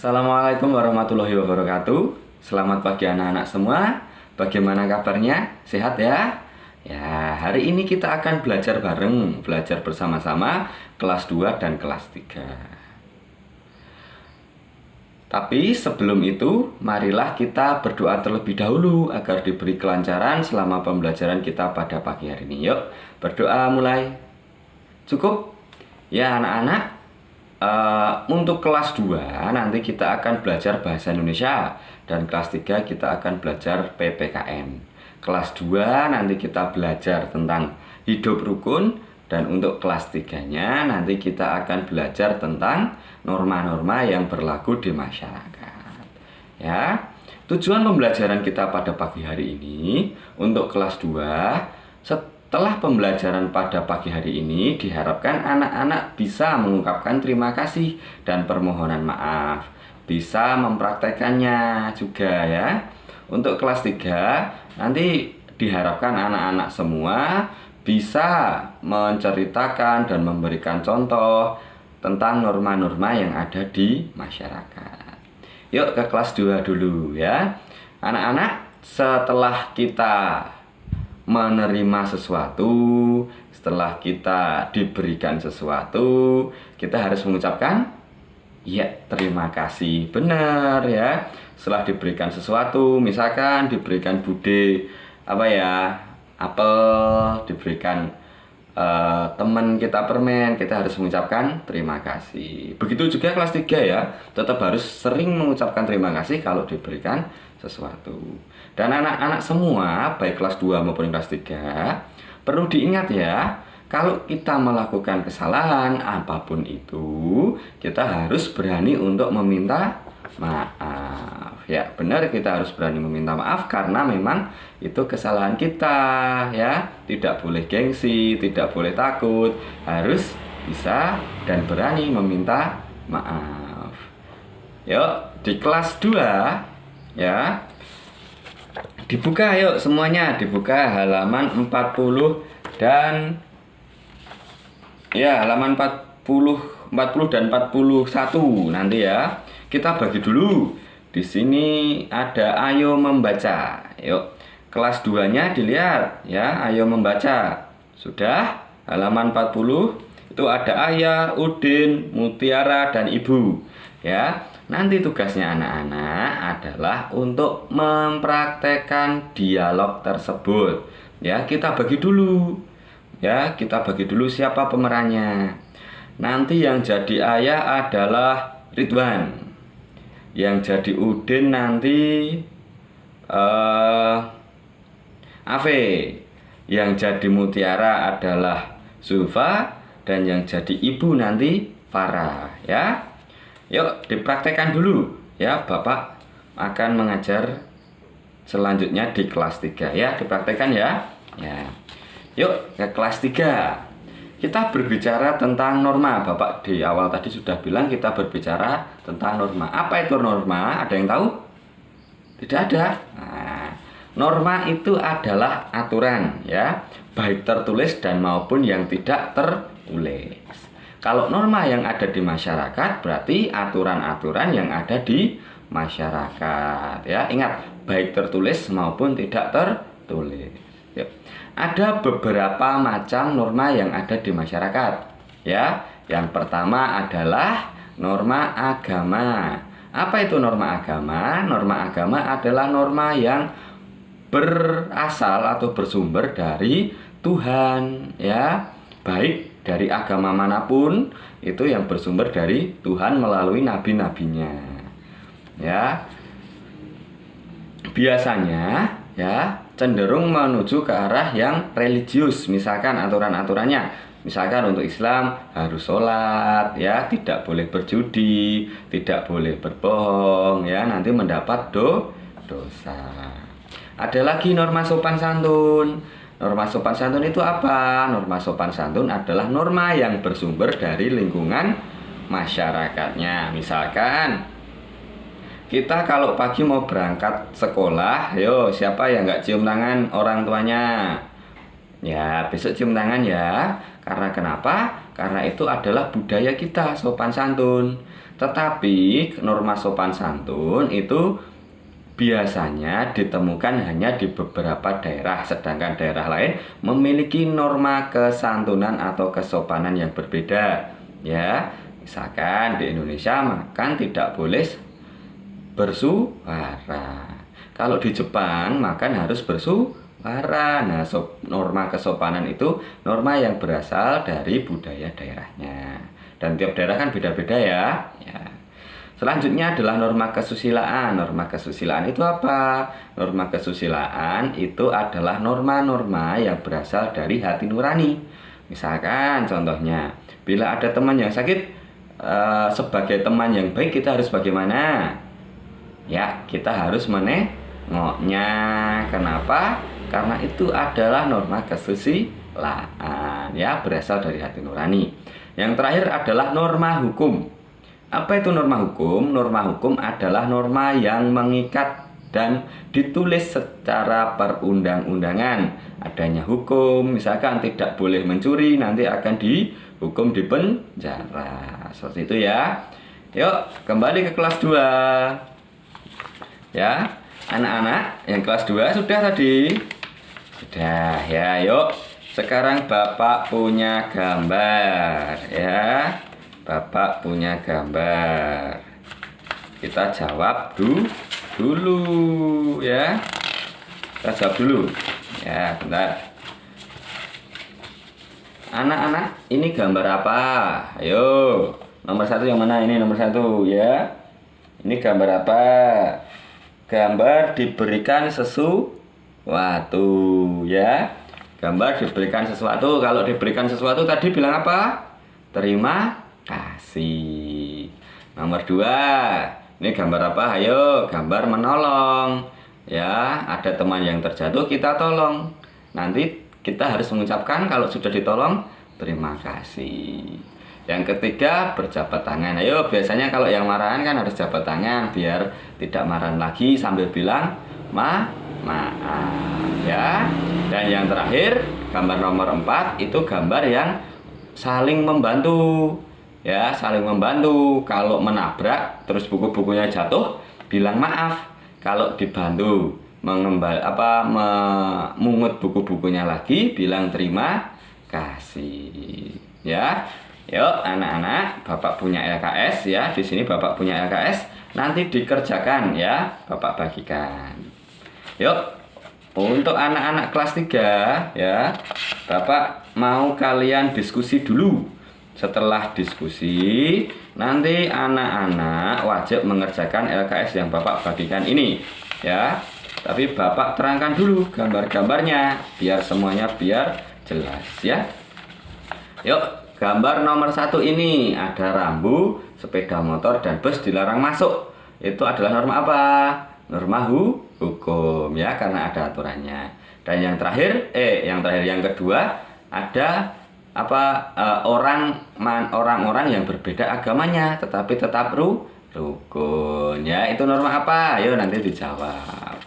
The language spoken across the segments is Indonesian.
Assalamualaikum warahmatullahi wabarakatuh. Selamat pagi anak-anak semua. Bagaimana kabarnya? Sehat ya? Ya, hari ini kita akan belajar bareng, belajar bersama-sama kelas 2 dan kelas 3. Tapi sebelum itu, marilah kita berdoa terlebih dahulu agar diberi kelancaran selama pembelajaran kita pada pagi hari ini. Yuk, berdoa mulai. Cukup? Ya anak-anak. Untuk kelas 2 nanti kita akan belajar bahasa Indonesia, dan kelas 3 kita akan belajar PPKN. Kelas 2 nanti kita belajar tentang hidup rukun, dan untuk kelas 3-nya nanti kita akan belajar tentang norma-norma yang berlaku di masyarakat. Ya, tujuan pembelajaran kita pada pagi hari ini untuk kelas 2, setelah pembelajaran pada pagi hari ini, diharapkan anak-anak bisa mengungkapkan terima kasih dan permohonan maaf. Bisa mempraktekannya juga ya. Untuk kelas 3, nanti diharapkan anak-anak semua bisa menceritakan dan memberikan contoh tentang norma-norma yang ada di masyarakat. Yuk ke kelas 2 dulu ya. Anak-anak, setelah kita menerima sesuatu, setelah kita diberikan sesuatu, kita harus mengucapkan ya terima kasih. Benar ya. Setelah diberikan sesuatu, misalkan diberikan bude apel, diberikan teman kita permen, kita harus mengucapkan terima kasih. Begitu juga kelas 3 ya, tetap harus sering mengucapkan terima kasih kalau diberikan sesuatu. Dan anak-anak semua, baik kelas 2 maupun kelas 3, perlu diingat ya, kalau kita melakukan kesalahan apapun itu, kita harus berani untuk meminta maaf. Ya, benar, kita harus berani meminta maaf karena memang itu kesalahan kita ya. Tidak boleh gengsi, tidak boleh takut, harus bisa dan berani meminta maaf. Yuk, di kelas 2 ya. Dibuka yuk semuanya, dibuka halaman 40 dan ya halaman 40 dan 41 nanti ya. Kita bagi dulu. Di sini ada ayo membaca. Yuk, kelas 2-nya dilihat ya, ayo membaca. Sudah, halaman 40 itu ada Ayah, Udin, Mutiara dan Ibu. Ya, nanti tugasnya anak-anak adalah untuk mempraktekkan dialog tersebut. Ya, kita bagi dulu. Ya, kita bagi dulu siapa pemerannya. Nanti yang jadi ayah adalah Ridwan. Yang jadi Udin nanti Ave. Yang jadi Mutiara adalah Zulfa, dan yang jadi ibu nanti Farah ya. Yuk dipraktekkan dulu ya, Bapak akan mengajar selanjutnya di kelas 3 ya, dipraktekkan ya. Ya. Yuk ke kelas 3. Kita berbicara tentang norma. Bapak di awal tadi sudah bilang kita berbicara tentang norma. Apa itu norma? Ada yang tahu? Tidak ada. Nah, norma itu adalah aturan ya, baik tertulis dan maupun yang tidak tertulis. Kalau norma yang ada di masyarakat berarti aturan-aturan yang ada di masyarakat ya. Ingat, baik tertulis maupun tidak tertulis. Yuk. Ada beberapa macam norma yang ada di masyarakat ya. Yang pertama adalah norma agama. Apa itu norma agama? Norma agama adalah norma yang berasal atau bersumber dari Tuhan ya. Baik dari agama manapun, itu yang bersumber dari Tuhan melalui nabi-nabinya. Ya. Biasanya ya cenderung menuju ke arah yang religius. Misalkan aturan-aturannya, misalkan untuk Islam harus sholat ya, tidak boleh berjudi, tidak boleh berbohong ya, nanti mendapat dosa. Ada lagi norma sopan santun. Norma sopan santun itu apa? Norma sopan santun adalah norma yang bersumber dari lingkungan masyarakatnya. Misalkan kita kalau pagi mau berangkat sekolah, yo siapa yang nggak cium tangan orang tuanya? Ya besok cium tangan ya. Karena kenapa? Karena itu adalah budaya kita, sopan santun. Tetapi norma sopan santun itu biasanya ditemukan hanya di beberapa daerah, sedangkan daerah lain memiliki norma kesantunan atau kesopanan yang berbeda. Ya, misalkan di Indonesia makan tidak boleh bersuara. Kalau di Jepang makan harus bersuara. Nah, norma kesopanan itu norma yang berasal dari budaya daerahnya. Dan tiap daerah kan beda-beda ya. Ya. Selanjutnya adalah norma kesusilaan. Norma kesusilaan itu apa? Norma kesusilaan itu adalah norma-norma yang berasal dari hati nurani. Misalkan contohnya, bila ada teman yang sakit, sebagai teman yang baik kita harus bagaimana? Ya, kita harus menengoknya. Kenapa? Karena itu adalah norma kesusilaan, ya, berasal dari hati nurani. Yang terakhir adalah norma hukum. Apa itu norma hukum? Norma hukum adalah norma yang mengikat dan ditulis secara perundang-undangan. Adanya hukum, misalkan tidak boleh mencuri, nanti akan dihukum di penjara. Seperti itu ya. Yuk, kembali ke kelas 2. Ya, anak-anak yang kelas 2 sudah tadi? Sudah ya, yuk. Sekarang Bapak punya gambar ya. Bapak punya gambar. Kita jawab dulu ya. Kita jawab dulu. Ya, bentar. Anak-anak, ini gambar apa? Ayo. Nomor 1 yang mana? Ini nomor 1 ya. Ini gambar apa? Gambar diberikan sesuatu ya. Gambar diberikan sesuatu. Kalau diberikan sesuatu tadi bilang apa? Terima kasih. Nomor 2, ini gambar apa? Ayo, gambar menolong. Ya, ada teman yang terjatuh, kita tolong. Nanti kita harus mengucapkan kalau sudah ditolong, terima kasih. Yang ketiga, berjabat tangan. Ayo, biasanya kalau yang marahan kan harus jabat tangan biar tidak marahan lagi sambil bilang maaf ya. Dan yang terakhir, gambar nomor 4 itu gambar yang saling membantu. Ya, saling membantu. Kalau menabrak terus buku-bukunya jatuh, bilang maaf. Kalau dibantu memungut buku-bukunya lagi, bilang terima kasih. Ya. Yuk, anak-anak, Bapak punya LKS ya. Di sini Bapak punya LKS, nanti dikerjakan ya. Bapak bagikan. Yuk. Untuk anak-anak kelas 3 ya, Bapak mau kalian diskusi dulu. Setelah diskusi, nanti anak-anak wajib mengerjakan LKS yang Bapak bagikan ini ya. Tapi Bapak terangkan dulu gambar-gambarnya biar semuanya jelas ya. Yuk, gambar nomor 1 ini ada rambu, sepeda motor dan bus dilarang masuk. Itu adalah norma apa? Norma hukum ya, karena ada aturannya. Dan yang terakhir yang kedua ada orang-orang yang berbeda agamanya tetapi tetap rukun ya. Itu norma apa? Ayo nanti dijawab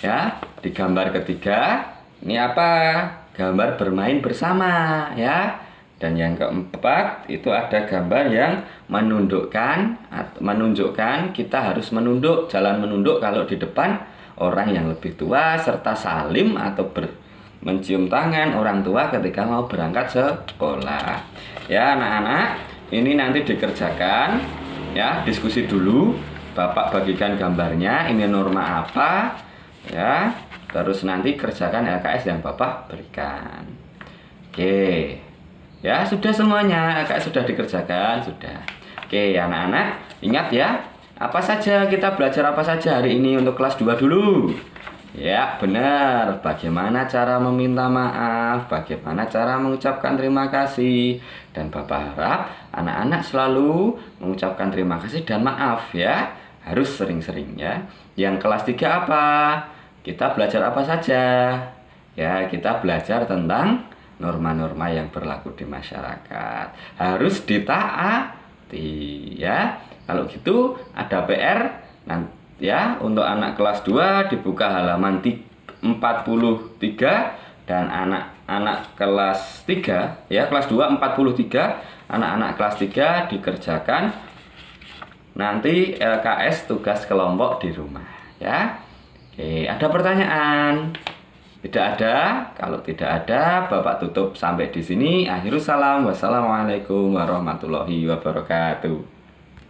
ya. Di gambar ketiga ini apa? Gambar bermain bersama ya. Dan yang keempat itu ada gambar yang menunjukkan kita harus menunduk, jalan menunduk kalau di depan orang yang lebih tua, serta salim atau mencium tangan orang tua ketika mau berangkat sekolah. Ya anak-anak, ini nanti dikerjakan ya, diskusi dulu. Bapak bagikan gambarnya, ini norma apa ya. Terus nanti kerjakan LKS yang Bapak berikan. Oke. Ya, sudah semuanya, LKS sudah dikerjakan, sudah. Oke, anak-anak, ingat ya. Apa saja kita belajar apa saja hari ini untuk kelas 2 dulu? Ya, benar. Bagaimana cara meminta maaf, bagaimana cara mengucapkan terima kasih. Dan Bapak harap anak-anak selalu mengucapkan terima kasih dan maaf ya. Harus sering-sering ya. Yang kelas 3 apa? Kita belajar apa saja? Ya, kita belajar tentang norma-norma yang berlaku di masyarakat. Harus ditaati ya. Kalau gitu ada PR nanti ya, untuk anak kelas 2 dibuka halaman 43 dan anak-anak kelas 3 ya, kelas 2 43, anak-anak kelas 3 dikerjakan nanti LKS tugas kelompok di rumah ya. Oke, ada pertanyaan? Tidak ada. Kalau tidak ada, Bapak tutup sampai di sini. Akhirus salam. Wassalamualaikum warahmatullahi wabarakatuh.